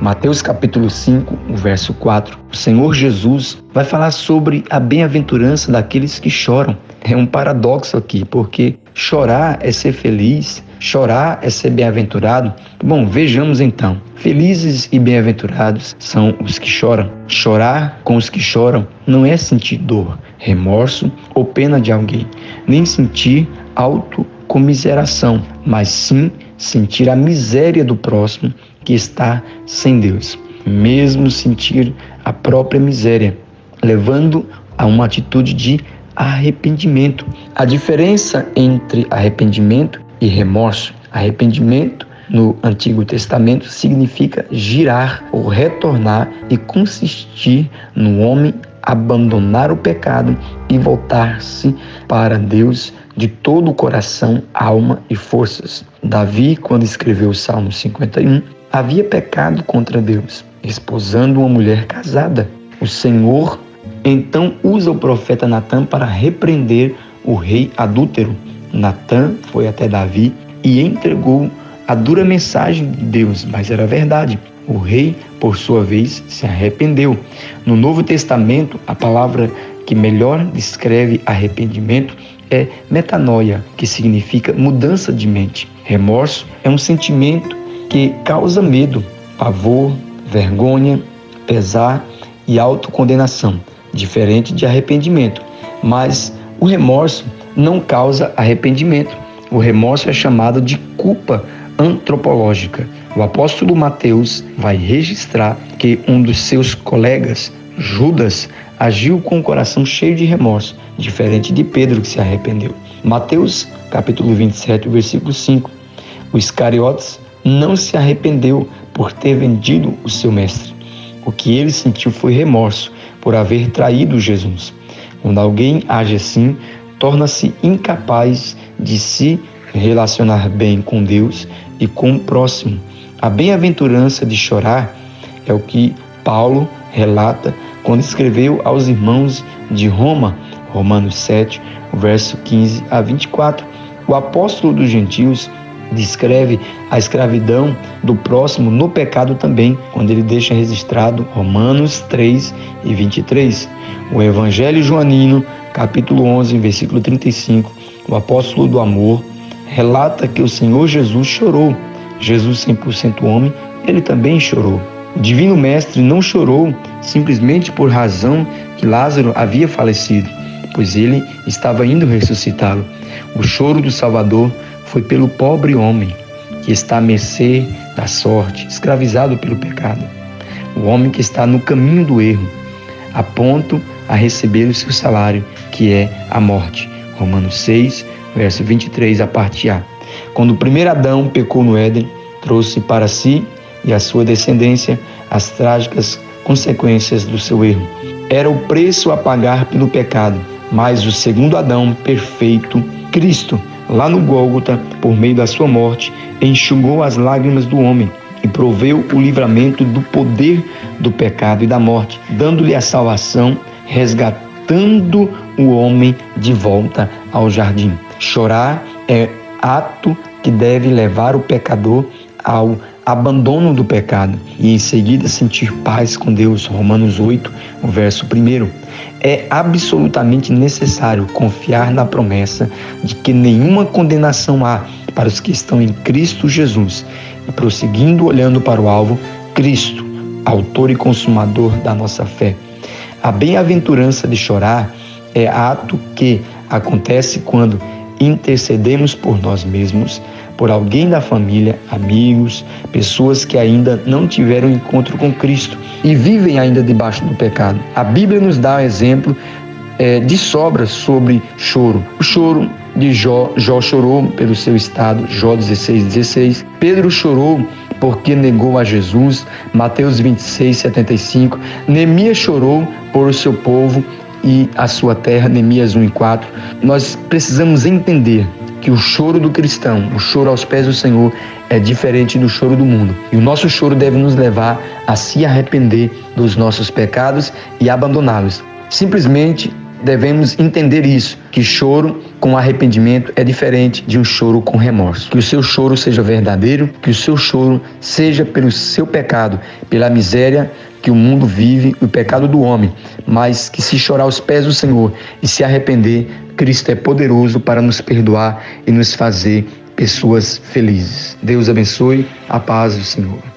Mateus capítulo 5, o verso 4, o Senhor Jesus vai falar sobre a bem-aventurança daqueles que choram. É um paradoxo aqui, porque chorar é ser feliz, chorar é ser bem-aventurado. Bom, vejamos então. Felizes e bem-aventurados são os que choram. Chorar com os que choram não é sentir dor, remorso ou pena de alguém, nem sentir autocomiseração, mas sim sentir a miséria do próximo que está sem Deus, mesmo sentir a própria miséria, levando a uma atitude de arrependimento. A diferença entre arrependimento e remorso: arrependimento no Antigo Testamento significa girar ou retornar e consistir no homem abandonar o pecado e voltar-se para Deus de todo o coração, alma e forças. Davi, quando escreveu o Salmo 51, havia pecado contra Deus, esposando uma mulher casada. O Senhor então usa o profeta Natã para repreender o rei adúltero. Natã foi até Davi e entregou a dura mensagem de Deus, mas era verdade. O rei, por sua vez, se arrependeu. No Novo Testamento, a palavra que melhor descreve arrependimento é metanoia, que significa mudança de mente. Remorso é um sentimento que causa medo, pavor, vergonha, pesar e autocondenação, diferente de arrependimento. Mas o remorso não causa arrependimento. O remorso é chamado de culpa antropológica. O apóstolo Mateus vai registrar que um dos seus colegas, Judas, agiu com o coração cheio de remorso, diferente de Pedro, que se arrependeu. Mateus, capítulo 27, versículo 5. O Iscariotes não se arrependeu por ter vendido o seu mestre. O que ele sentiu foi remorso por haver traído Jesus. Quando alguém age assim, torna-se incapaz de se relacionar bem com Deus e com o próximo. A bem-aventurança de chorar é o que Paulo relata quando escreveu aos irmãos de Roma, Romanos 7, verso 15 a 24. O apóstolo dos gentios descreve a escravidão do próximo no pecado também, quando ele deixa registrado Romanos 3 e 23. O Evangelho Joanino, capítulo 11, versículo 35, o apóstolo do amor relata que o Senhor Jesus chorou. Jesus 100% homem, ele também chorou. O Divino Mestre não chorou simplesmente por razão que Lázaro havia falecido, pois ele estava indo ressuscitá-lo. O choro do Salvador foi pelo pobre homem que está à mercê da sorte, escravizado pelo pecado. O homem que está no caminho do erro, a ponto a receber o seu salário, que é a morte. Romanos 6, verso 23, a parte A. Quando o primeiro Adão pecou no Éden, trouxe para si e a sua descendência as trágicas consequências do seu erro. Era o preço a pagar pelo pecado, mas o segundo Adão, perfeito, Cristo, lá no Gólgota, por meio da sua morte, enxugou as lágrimas do homem e proveu o livramento do poder do pecado e da morte, dando-lhe a salvação, resgatando o homem de volta ao jardim. Chorar é ato que deve levar o pecador ao abandono do pecado e em seguida sentir paz com Deus. Romanos 8, o verso 1. É absolutamente necessário confiar na promessa de que nenhuma condenação há para os que estão em Cristo Jesus e prosseguindo olhando para o alvo, Cristo, autor e consumador da nossa fé. A bem-aventurança de chorar é ato que acontece quando intercedemos por nós mesmos, por alguém da família, amigos, pessoas que ainda não tiveram encontro com Cristo e vivem ainda debaixo do pecado. A Bíblia nos dá exemplo de sobra sobre choro. O choro de Jó chorou pelo seu estado, Jó 16:16. Pedro chorou porque negou a Jesus, Mateus 26:75. Neemias chorou por o seu povo e a sua terra, Neemias 1:4. Nós precisamos entender que o choro do cristão, o choro aos pés do Senhor, é diferente do choro do mundo. E o nosso choro deve nos levar a se arrepender dos nossos pecados e abandoná-los. Simplesmente devemos entender isso, que choro com arrependimento é diferente de um choro com remorso. Que o seu choro seja verdadeiro, que o seu choro seja pelo seu pecado, pela miséria que o mundo vive, o pecado do homem, mas que se chorar aos pés do Senhor e se arrepender, Cristo é poderoso para nos perdoar e nos fazer pessoas felizes. Deus abençoe, a paz do Senhor.